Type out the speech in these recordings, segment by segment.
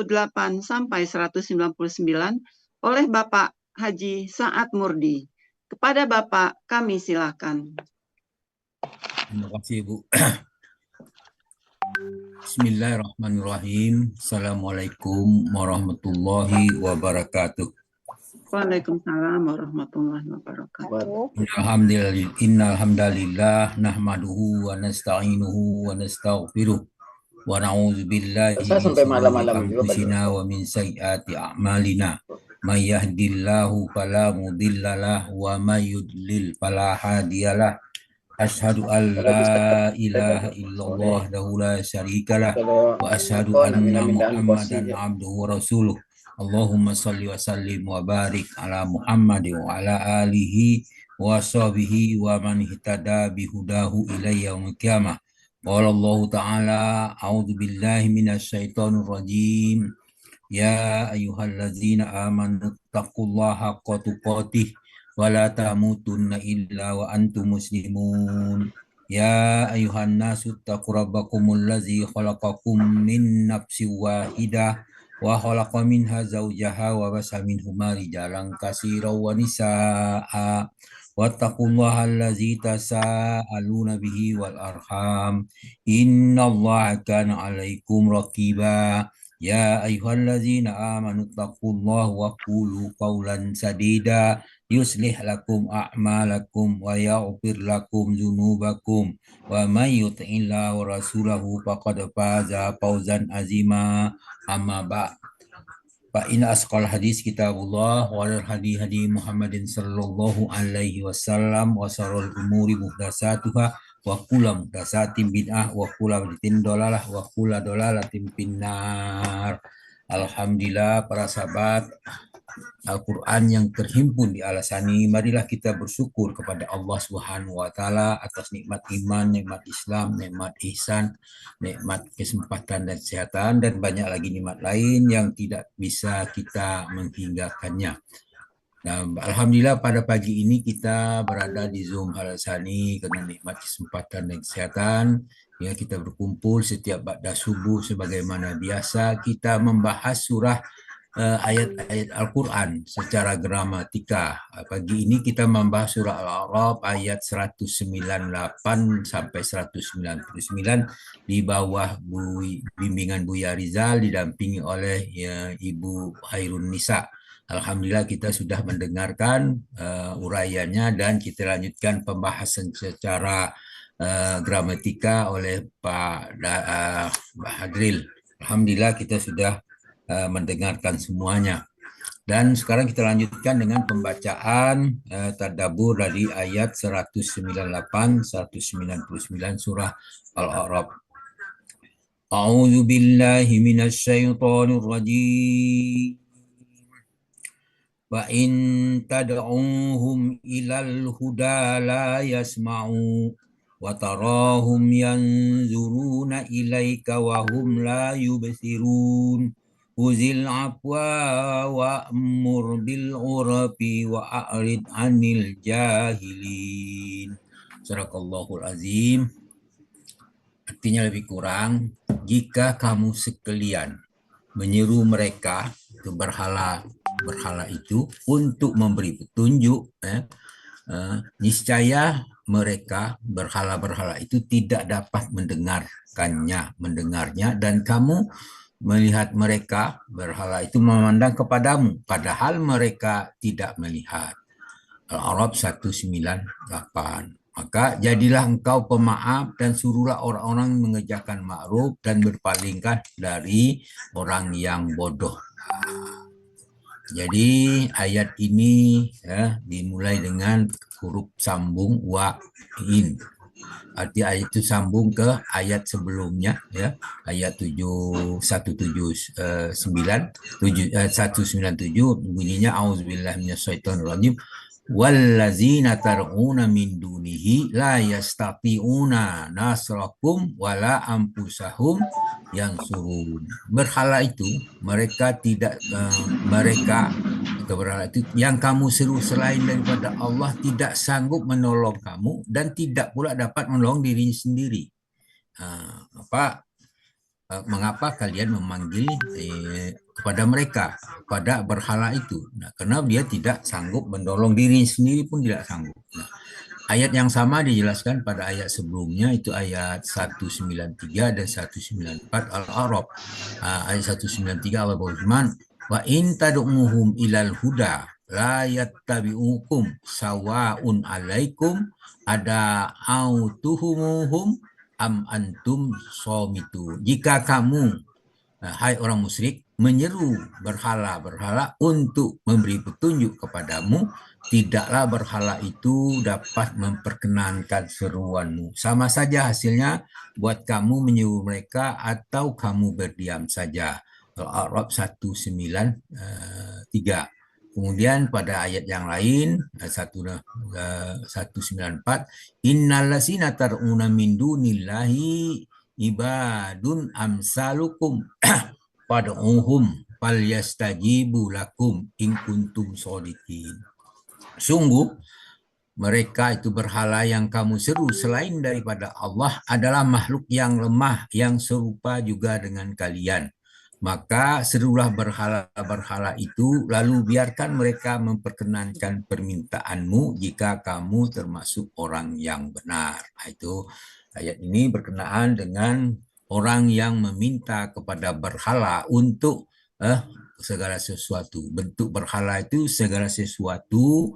198 sampai 199 oleh Bapak Haji Saad Murdi. Kepada Bapak kami silakan. Terima kasih, Bu. Bismillahirrahmanirrahim. Assalamualaikum warahmatullahi wabarakatuh. Waalaikumsalam warahmatullahi wabarakatuh. Innalhamdalillah nahmaduhu wa nasta'inuhu wa nastaghfiruh wa na'udzu billahi min shururi anfusina wa min sayyiati a'malina. May yahdihillahu fala mudhillalah wa may yudlil fala hadiyalah. Asyhadu an la ilaha illallah wahdahu la syarikalah wa asyhadu anna Muhammadan abduhu wa rasuluh. Allahumma salli wa sallim wa barik ala Muhammad wa ala alihi wa sahbihi wa man ihtada bihudahu ila yaumil qiyamah. Qala Allah ta'ala a'udzu billahi minasyaitonir rajim. Ya ayyuhalladzina amanu taqullaha haqqa tuqatih wala tamutunna illa wa antum muslimun. Ya ayuhan nasu taqu rabbakumul ladzi khalaqakum min nafsin wahidah wa khalaqa minha zawjaha wa basa minhuma rijalan katsiran wa nisaa'a wattaqullaha allazi tasaaluna bihi wal arham innallaha kana 'alaikum raqiba. Ya ayyuhalladzina amanu taqullaha wa qulu qawlan sadida yuslih lakum a'malakum wa yaghfir lakum dzunubakum wa may yuti'illah wa rasulahu faqad faza fawzan azima. Amma ba'd. Fa inna asqal hadis kitabullah wa hadi hadi Muhammadin sallallahu alaihi wasallam wa syarrul umuri muhdatsatuha wa kullu muhdatsatin bid'ah wa kullu bid'atin dalalah wa kullu dalalatin finnar. Alhamdulillah para sahabat Al-Quran yang terhimpun di Al-Asani, marilah kita bersyukur kepada Allah Subhanahu wa Ta'ala atas nikmat iman, nikmat Islam, nikmat ihsan, nikmat kesempatan dan kesehatan, dan banyak lagi nikmat lain yang tidak bisa kita menghinggakannya. Nah, alhamdulillah pada pagi ini kita berada di Zoom Al-Asani karena nikmat kesempatan dan kesehatan. Ya, kita berkumpul setiap ba'da subuh sebagaimana biasa kita membahas surah ayat-ayat Al-Quran secara gramatika. Pagi ini kita membahas surah Al-A'raf ayat 198 sampai 199 di bawah bimbingan Buya Rizal didampingi oleh Ibu Hairun Nisa. Alhamdulillah kita sudah mendengarkan uraiannya dan kita lanjutkan pembahasan secara gramatika oleh Pak Hadril. Alhamdulillah kita sudah mendengarkan semuanya. Dan sekarang kita lanjutkan dengan pembacaan tadabbur dari ayat 198-199 surah Al-A'raf. A'udzu billahi minasyaitonir rajim. Wa in tad'uhum ilal huda la yasma'u wa tarahum yanzuruna ilaika wa hum la yubsirun. Uzil afwa wa'mur bil urfi wa a'rid 'anil jahilin. Sadaqallahul azim. Artinya lebih kurang, jika kamu sekalian menyeru mereka ke berhala itu untuk memberi petunjuk, niscaya mereka berhala itu tidak dapat mendengarnya, dan kamu melihat mereka berhala itu memandang kepadamu padahal mereka tidak melihat. Al-A'raf 198. Maka jadilah engkau pemaaf dan suruhlah orang-orang mengerjakan ma'ruf dan berpalingkan dari orang yang bodoh. Jadi ayat ini dimulai dengan huruf sambung wa-in. Arti ayat itu sambung ke ayat sebelumnya, ayat 197 bunyinya auzubillahi minasyaitonirrajim wallazina tar'una min dunihi la yastati'una nasrakum wala anfusahum yansurun. Berhala itu mereka berhala itu yang kamu seru selain daripada Allah tidak sanggup menolong kamu dan tidak pula dapat menolong dirinya sendiri. mengapa kalian memanggil kepada mereka, pada berhala itu? Nah, karena dia tidak sanggup menolong diri sendiri pun tidak sanggup. Nah, ayat yang sama dijelaskan pada ayat sebelumnya, itu ayat 193 dan 194 Al-A'raf. Ayat 193 Allah berfirman, wa in tad'uhum ilal huda la yattabi'ukum sawa'un alaikum ada autuhumuhum am antum somitu. Jika kamu, hai orang musyrik, menyeru berhala-berhala untuk memberi petunjuk kepadamu, tidaklah berhala itu dapat memperkenankan seruanmu. Sama saja hasilnya buat kamu menyeru mereka atau kamu berdiam saja. Al-A'raf 193. Kemudian pada ayat yang lain 194, innallazina tar'una min dunillahi ibadun amsalukum pad'uhum falyastajibu lakum in kuntum shodiqin. Sungguh mereka itu berhala yang kamu seru selain daripada Allah adalah makhluk yang lemah yang serupa juga dengan kalian. Maka serulah berhala-berhala itu, lalu biarkan mereka memperkenankan permintaanmu jika kamu termasuk orang yang benar. Itu ayat ini berkenaan dengan orang yang meminta kepada berhala untuk segala sesuatu. Bentuk berhala itu segala sesuatu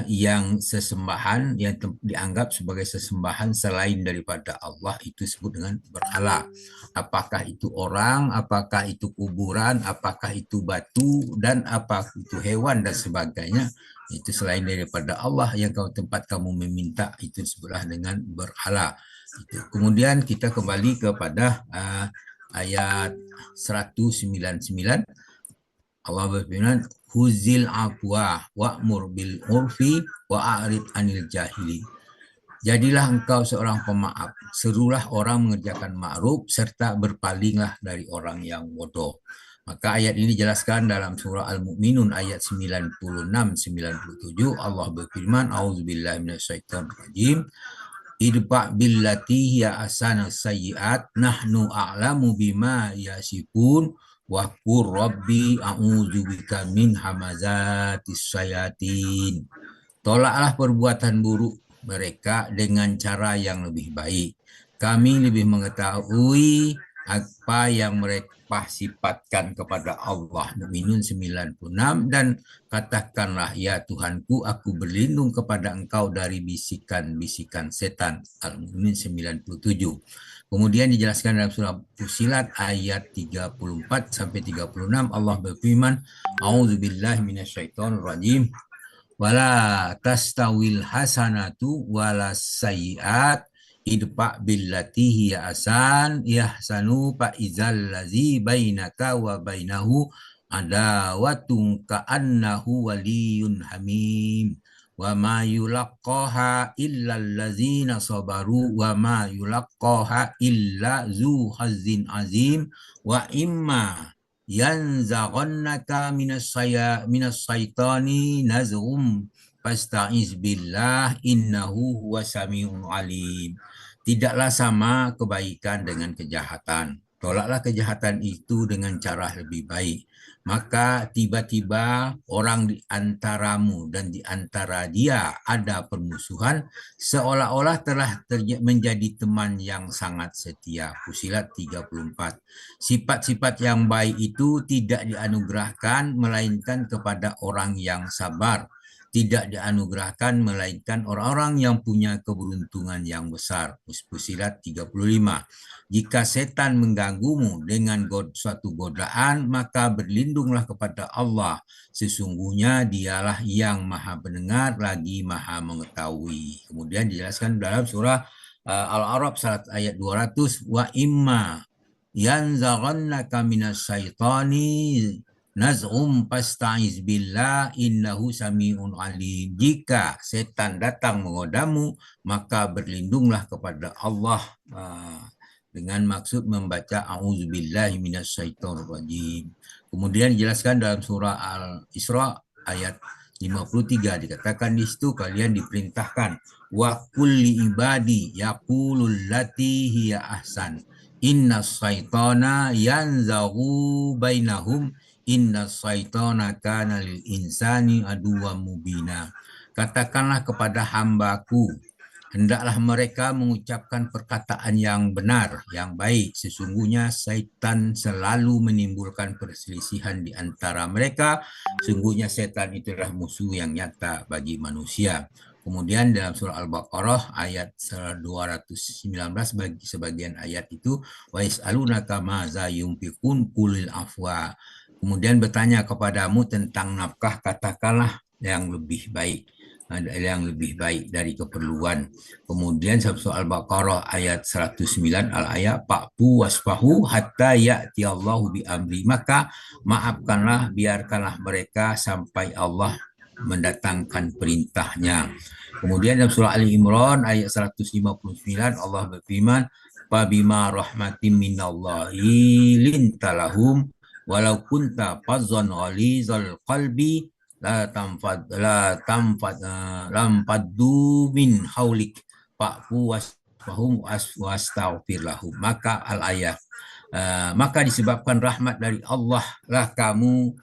yang sesembahan, yang dianggap sebagai sesembahan selain daripada Allah, itu disebut dengan berhala. Apakah itu orang, apakah itu kuburan, apakah itu batu, dan apakah itu hewan dan sebagainya, itu selain daripada Allah yang tempat kamu meminta, itu disebutlah dengan berhala. Kemudian kita kembali kepada ayat 199. Allah berfirman, huzil afwa wa'mur bil urfi wa'arid anil jahili. Jadilah engkau seorang pemaaf, serulah orang mengerjakan ma'ruf, serta berpalinglah dari orang yang bodoh. Maka ayat ini dijelaskan dalam surah Al-Mu'minun ayat 96-97. Allah berfirman, a'udzubillahi minasyaitonirrajim, idfa billati hiya ahsanu sayyi'at nahnu a'lamu bima yasifun wa qur rabbi a'udzubika min hamazatis syayatin. Tolaklah perbuatan buruk mereka dengan cara yang lebih baik. Kami lebih mengetahui apa yang mereka sifatkan kepada Allah. Mu'minun 96. Dan katakanlah, ya Tuhanku, aku berlindung kepada engkau dari bisikan-bisikan setan. Al-Mu'minun 97. Kemudian dijelaskan dalam surah Fussilat ayat 34-36, Allah berfirman, a'udzubillahi minasyaitonirrajim, wala tastawil hasanatu wala sayyi'at idfa billati hiya asan yahsanu fa izal ladzi bainaka wa bainahu adawatun ka'annahu waliyyun hamim wa ma yulaqqaha illa allazina sabaru wa ma yulaqqaha illa zu hazzin azim wa imma yanzaghannaka minas syaitani nazghum fasta'iz billah innahu huwas samiul alim. Tidaklah sama kebaikan dengan kejahatan. Tolaklah kejahatan itu dengan cara lebih baik. Maka tiba-tiba orang di antaramu dan di antara dia ada permusuhan, seolah-olah telah menjadi teman yang sangat setia. Fussilat 34. Sifat-sifat yang baik itu tidak dianugerahkan melainkan kepada orang yang sabar. Tidak dianugerahkan melainkan orang-orang yang punya keberuntungan yang besar. Fussilat 35. Jika setan mengganggumu dengan suatu godaan, maka berlindunglah kepada Allah. Sesungguhnya dialah yang maha pendengar lagi maha mengetahui. Kemudian dijelaskan dalam surah Al-A'raf ayat 200, wa imma yanzaghannaka minas syaitani naz'um fasta'iz billah innahu sami'un alim. Jika setan datang menggodamu, maka berlindunglah kepada Allah dengan maksud membaca a'udzubillahi minasyaitonirrajim. Kemudian dijelaskan dalam surah Al-Isra ayat 53, dikatakan di situ kalian diperintahkan wa kulli ibadi yaqulul lati hiya ahsan. Inna syaitana yanzaghu bainahum inna syaitana kana lil insani aduwwan mubina. Katakanlah kepada hambaku, hendaklah mereka mengucapkan perkataan yang benar, yang baik. Sesungguhnya syaitan selalu menimbulkan perselisihan di antara mereka. Sesungguhnya syaitan itulah musuh yang nyata bagi manusia. Kemudian dalam surah Al-Baqarah ayat 219 bagi sebagian ayat itu wa yas'alunaka maza yunfiqun qulil afwa. Kemudian bertanya kepadamu tentang nafkah, katakanlah yang lebih baik dari keperluan. Kemudian surah Al-Baqarah ayat 109 al-ayat fa'fu wasfahu hatta ya'ti Allahu bi amri. Maka maafkanlah, biarkanlah mereka sampai Allah mendatangkan perintahnya. Kemudian dalam surah Ali Imran ayat 159 Allah berfirman, "Fabima rahmatin minallahi lintalahum walau kunta fazzan ghalizal qalbi lamfaddu min haulik fa'fu wasfahum wastaghfir lahum." Maka al-ayat maka disebabkan rahmat dari Allah lah kamu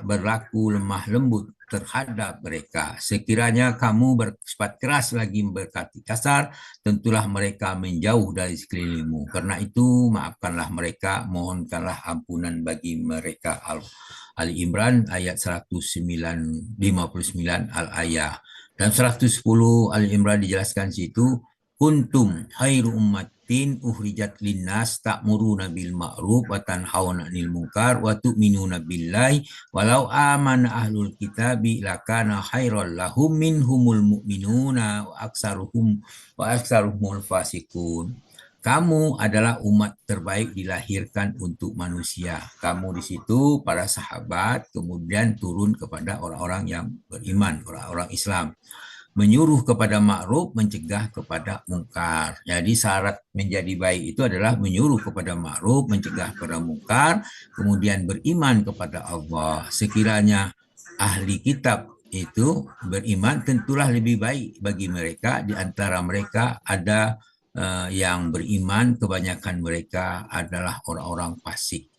berlaku lemah lembut terhadap mereka. Sekiranya kamu bersifat keras lagi berkata kasar, tentulah mereka menjauh dari sekelilingmu. Karena itu maafkanlah mereka, mohonkanlah ampunan bagi mereka. Ali Imran ayat 159 al-ayah. Dan 110 Ali Imran dijelaskan situ, kuntum khairu ummatin ukhrijat linnas ta'muruna bil ma'ruf wa tanhauna 'anil munkar wa tu'minuna billahi walau amana ahlul kitabi lakana khairal lahum minhumul mu'minuna wa aktsaruhumul fasiqun. Kamu adalah umat terbaik dilahirkan untuk manusia. Kamu di situ para sahabat kemudian turun kepada orang-orang yang beriman, orang-orang Islam. Menyuruh kepada ma'ruf, mencegah kepada mungkar. Jadi syarat menjadi baik itu adalah menyuruh kepada ma'ruf, mencegah kepada mungkar, kemudian beriman kepada Allah. Sekiranya ahli kitab itu beriman, tentulah lebih baik bagi mereka. Di antara mereka ada yang beriman, kebanyakan mereka adalah orang-orang fasik.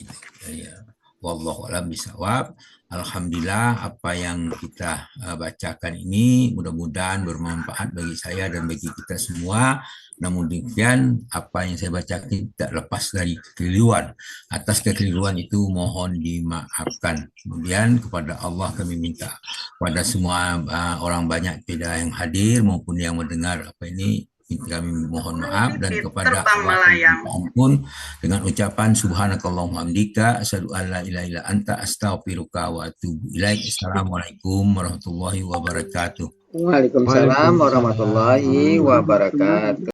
Wallahu a'lam bishawab. Alhamdulillah apa yang kita bacakan ini mudah-mudahan bermanfaat bagi saya dan bagi kita semua. Namun demikian apa yang saya bacakan tidak lepas dari kekeliruan. Atas kekeliruan itu mohon dimaafkan. Kemudian kepada Allah kami minta kepada semua orang banyak tidak yang hadir maupun yang mendengar apa ini, kami mohon maaf, dan kepada Allah ampun dengan ucapan subhanakallahumma hamdika asyhadu an la ilaha illa anta astaghfiruka wa atubu ilaik. Assalamualaikum warahmatullahi wabarakatuh. Waalaikumsalam warahmatullahi wabarakatuh.